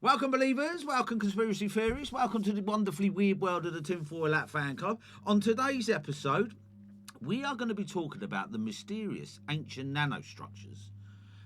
Welcome, believers. Welcome, conspiracy theorists. Welcome to the wonderfully weird world of the Tinfoil Hat Fan Club. On today's episode, we are going to be talking about the mysterious ancient nanostructures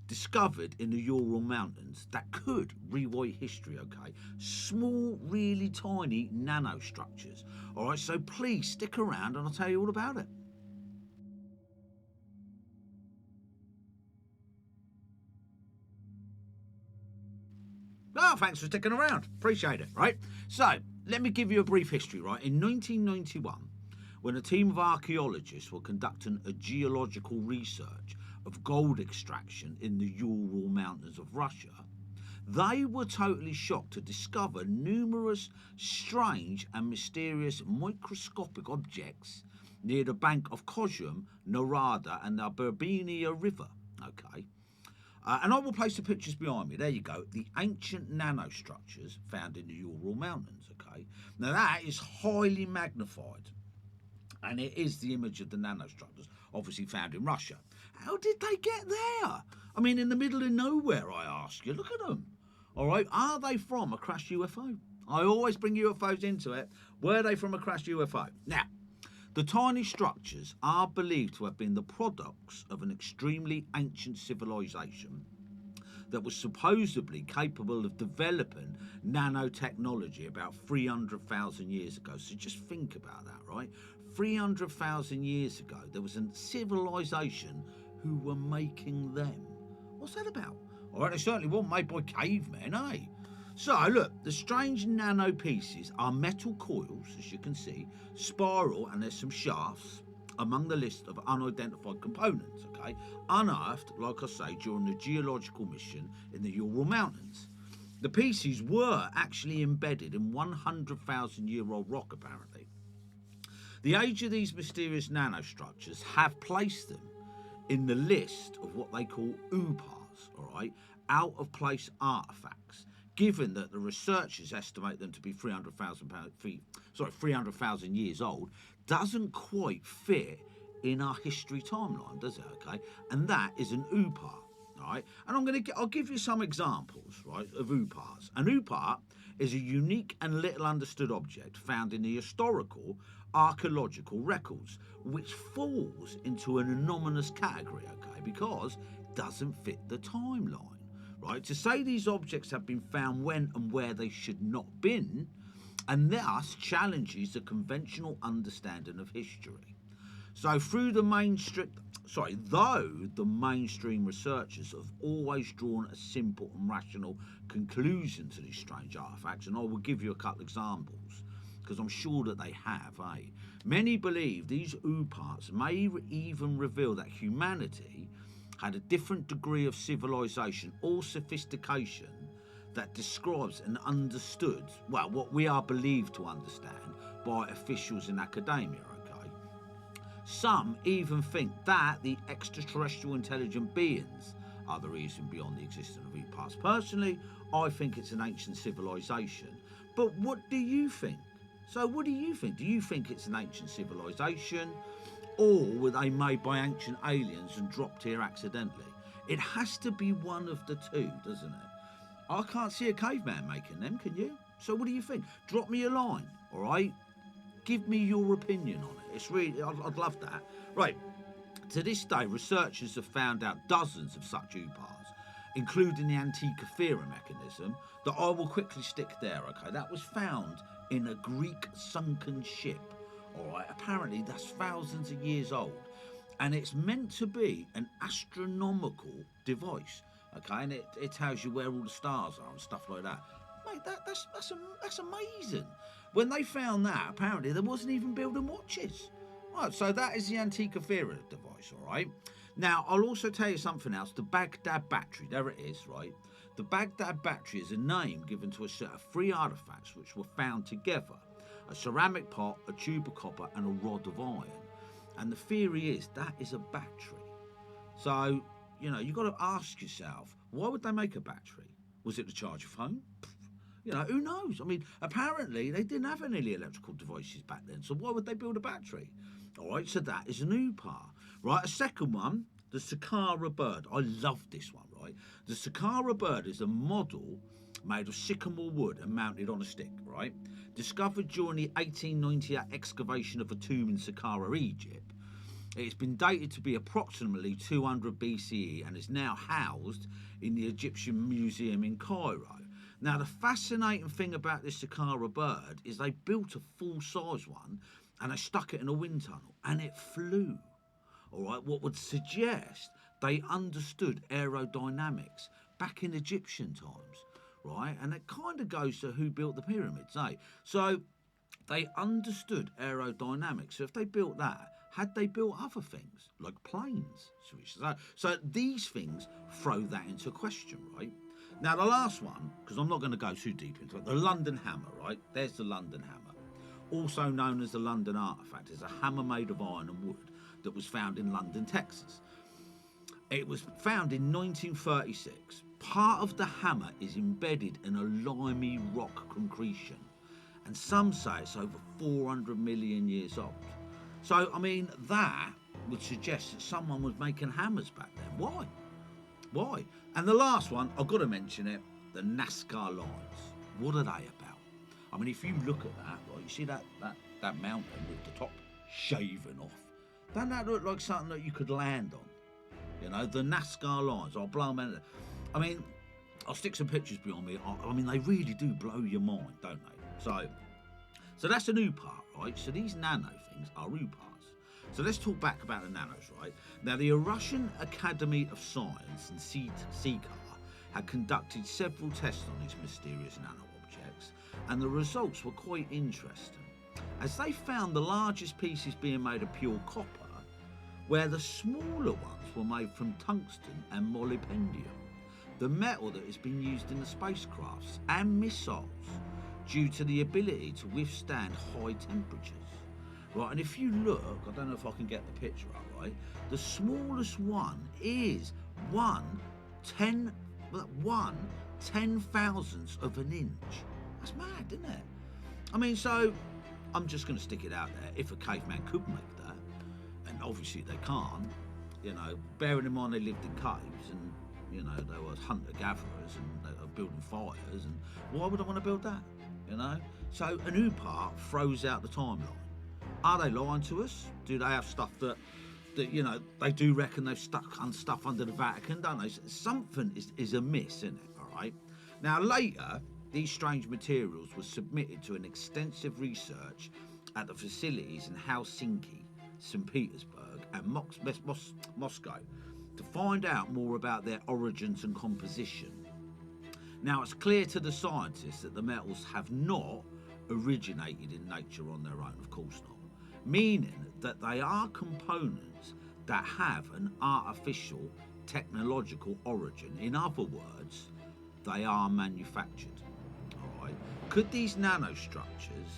discovered in the Ural Mountains that could rewrite history, okay? Small, really tiny nanostructures. All right, so please stick around and I'll tell you all about it. Oh, thanks for sticking around. Appreciate it, right? So, let me give you a brief history, right? In 1991, when a team of archaeologists were conducting a geological research of gold extraction in the Ural Mountains of Russia, they were totally shocked to discover numerous strange and mysterious microscopic objects near the bank of Kozhum, Norada, and the Berbenia River, okay? And I will place the pictures behind me. There you go. The ancient nanostructures found in the Ural Mountains, okay? Now, that is highly magnified. And it is the image of the nanostructures, obviously found in Russia. How did they get there? I mean, in the middle of nowhere, I ask you. Look at them. All right. Are they from a crashed UFO? I always bring UFOs into it. Were they from a crashed UFO? Now, the tiny structures are believed to have been the products of an extremely ancient civilization that was supposedly capable of developing nanotechnology about 300,000 years ago. So just think about that, right? 300,000 years ago, there was a civilization who were making them. What's that about? All right, they certainly weren't made by cavemen, eh? So, look, the strange nano pieces are metal coils, as you can see, spiral, and there's some shafts among the list of unidentified components, okay? Unearthed, like I say, during the geological mission in the Ural Mountains. The pieces were actually embedded in 100,000-year-old rock, apparently. The age of these mysterious nanostructures have placed them in the list of what they call UPAs, all right? Out-of-place artefacts, given that the researchers estimate them to be 300,000 years old, doesn't quite fit in our history timeline, does it? Okay, and that is an UPA, right? And I'll give you some examples, right, of UPAs. An UPA is a unique and little understood object found in the historical archaeological records, which falls into an anomalous category, okay, because it doesn't fit the timeline. Right, to say these objects have been found when and where they should not been, and thus challenges the conventional understanding of history. So though the mainstream researchers have always drawn a simple and rational conclusion to these strange artefacts, and I will give you a couple of examples, because I'm sure that they have, eh? Many believe these UPAs may even reveal that humanity had a different degree of civilization or sophistication that describes and understood, well, what we are believed to understand by officials in academia, okay? Some even think that the extraterrestrial intelligent beings are the reason beyond the existence of UPAs. Personally, I think it's an ancient civilization. But what do you think? So what do you think? Do you think it's an ancient civilization? Or were they made by ancient aliens and dropped here accidentally? It has to be one of the two, doesn't it? I can't see a caveman making them, can you? So what do you think? Drop me a line, all right? Give me your opinion on it. It's really, I'd love that. Right, to this day, researchers have found out dozens of such UPAs, including the Antikythera mechanism, that I will quickly stick there, okay? That was found in a Greek sunken ship. All right, apparently that's thousands of years old, and it's meant to be an astronomical device, okay, and it tells you where all the stars are and stuff like that. Mate, that's amazing. When they found that, apparently there wasn't even building watches. Right, so that is the Antikythera device, all right. Now, I'll also tell you something else. The Baghdad battery, there it is, right. The Baghdad battery is a name given to a set of 3 artifacts which were found together. A ceramic pot, a tube of copper, and a rod of iron. And the theory is that is a battery. So, you've got to ask yourself, why would they make a battery? Was it to charge a phone? Who knows? I mean, apparently they didn't have any electrical devices back then, so why would they build a battery? All right, so that is an UPA. Right, a second one, the Saqqara bird. I love this one, right? The Saqqara bird is a model made of sycamore wood and mounted on a stick, right? Discovered during the 1898 excavation of a tomb in Saqqara, Egypt. It has been dated to be approximately 200 BCE and is now housed in the Egyptian Museum in Cairo. Now, the fascinating thing about this Saqqara bird is they built a full-size one and they stuck it in a wind tunnel and it flew. All right, what would suggest they understood aerodynamics back in Egyptian times, right? And it kind of goes to who built the pyramids, eh? So they understood aerodynamics. So if they built that, had they built other things like planes? So these things throw that into question, right? Now the last one, because I'm not going to go too deep into it, the London hammer, right? There's the London hammer, also known as the London artifact. It's a hammer made of iron and wood that was found in London, Texas. It was found in 1936. Part of the hammer is embedded in a limey rock concretion, and some say it's over 400 million years old. So, I mean, that would suggest that someone was making hammers back then. Why? Why? And the last one, I've got to mention it, the Nazca lines. What are they about? I mean, if you look at that, right, you see that mountain with the top shaven off. Doesn't that look like something that you could land on? You know, the Nazca lines. I'll blow them out. I mean, I'll stick some pictures behind me. I mean, they really do blow your mind, don't they? So that's an UPAR, right? So these nano things are UPARs. So let's talk back about the nanos, right? Now, the Russian Academy of Science and CICAR had conducted several tests on these mysterious nano objects, and the results were quite interesting, as they found the largest pieces being made of pure copper, where the smaller ones were made from tungsten and molybdenum, the metal that has been used in the spacecrafts and missiles due to the ability to withstand high temperatures. Right, and if you look, I don't know if I can get the picture up, right? The smallest one is 1/10,000th of an inch. That's mad, isn't it? I mean, so I'm just going to stick it out there. If a caveman could make that, and obviously they can't, you know, bearing in mind they lived in caves and, you know, they were hunter-gatherers and they were building fires, and why would I want to build that, you know? So an UPAR throws out the timeline. Are they lying to us? Do they have stuff that you know, they do reckon they've stuck stuff under the Vatican, don't they? Something is amiss, isn't it, all right? Now, later, these strange materials were submitted to an extensive research at the facilities in Helsinki, St. Petersburg, and Moscow to find out more about their origins and composition. Now, it's clear to the scientists that the metals have not originated in nature on their own, of course not, meaning that they are components that have an artificial technological origin. In other words, they are manufactured. All right. Could these nanostructures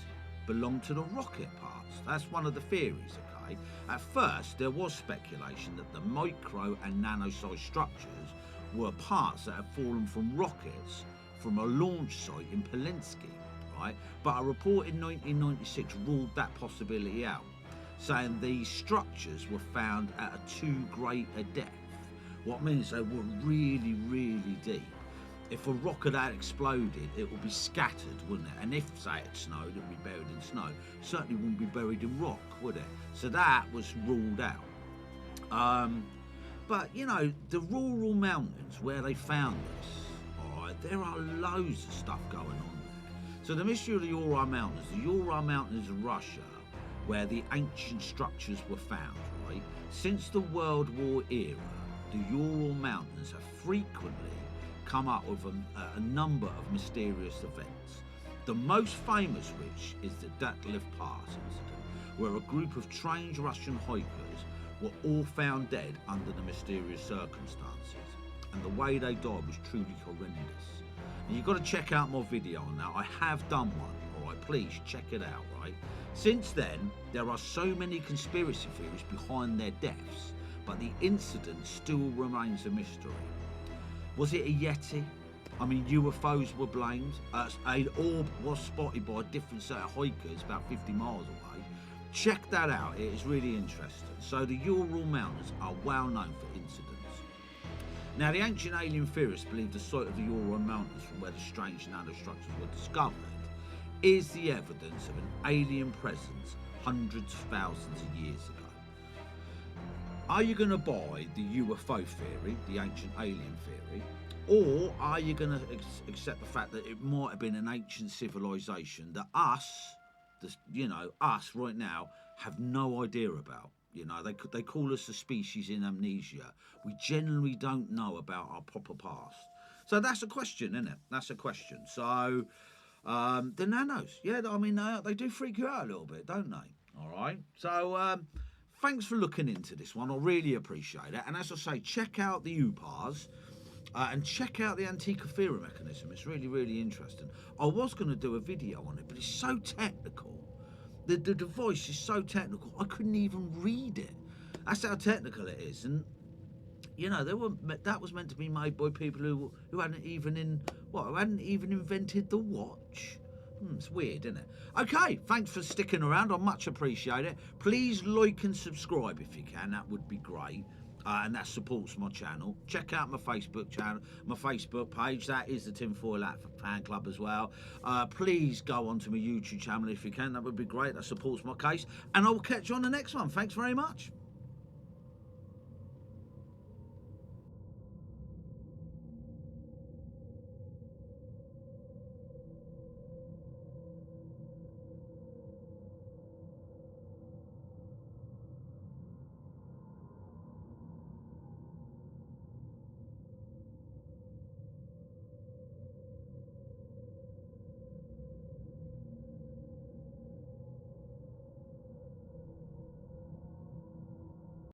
belong to the rocket parts? That's one of the theories, okay? At first, there was speculation that the micro and nano-sized structures were parts that had fallen from rockets from a launch site in Pelinsky, right? But a report in 1996 ruled that possibility out, saying these structures were found at a too great a depth. What means they were really, really deep. If a rocket had exploded, it would be scattered, wouldn't it? And if, say, it snowed, it would be buried in snow. Certainly wouldn't be buried in rock, would it? So that was ruled out. But, you know, the rural mountains where they found this, all right, there are loads of stuff going on there. So the mystery of the Ural Mountains of Russia, where the ancient structures were found, right? Since the World War era, the Ural Mountains have frequently come up with a number of mysterious events. The most famous which is the Dyatlov Pass incident, where a group of trained Russian hikers were all found dead under the mysterious circumstances, and the way they died was truly horrendous. And you've got to check out my video on that. I have done one, all right? Please check it out, right? Since then, there are so many conspiracy theories behind their deaths, but the incident still remains a mystery. Was it a Yeti? I mean, UFOs were blamed. An orb was spotted by a different set of hikers about 50 miles away. Check that out, it is really interesting. So the Ural Mountains are well known for incidents. Now, the ancient alien theorists believe the site of the Ural Mountains, from where the strange nanostructures were discovered, is the evidence of an alien presence hundreds of thousands of years ago. Are you going to buy the UFO theory, the ancient alien theory, or are you going to accept the fact that it might have been an ancient civilization that us right now, have no idea about? You know, they call us a species in amnesia. We generally don't know about our proper past. So that's a question, isn't it? That's a question. So the nanos, yeah, I mean, they do freak you out a little bit, don't they? All right. So thanks for looking into this one. I really appreciate it. And as I say, check out the UPAs. And check out the Antikythera mechanism. It's really, really interesting. I was going to do a video on it, but it's so technical. The device is so technical, I couldn't even read it. That's how technical it is. And, you know, that was meant to be made by people who hadn't even invented the watch. It's weird, isn't it? Okay, thanks for sticking around. I much appreciate it. Please like and subscribe if you can. That would be great. And that supports my channel. Check out my Facebook channel, my Facebook page. That is the Tinfoil Hat Fan Club as well. Please go onto my YouTube channel if you can. That would be great. That supports my case. And I will catch you on the next one. Thanks very much.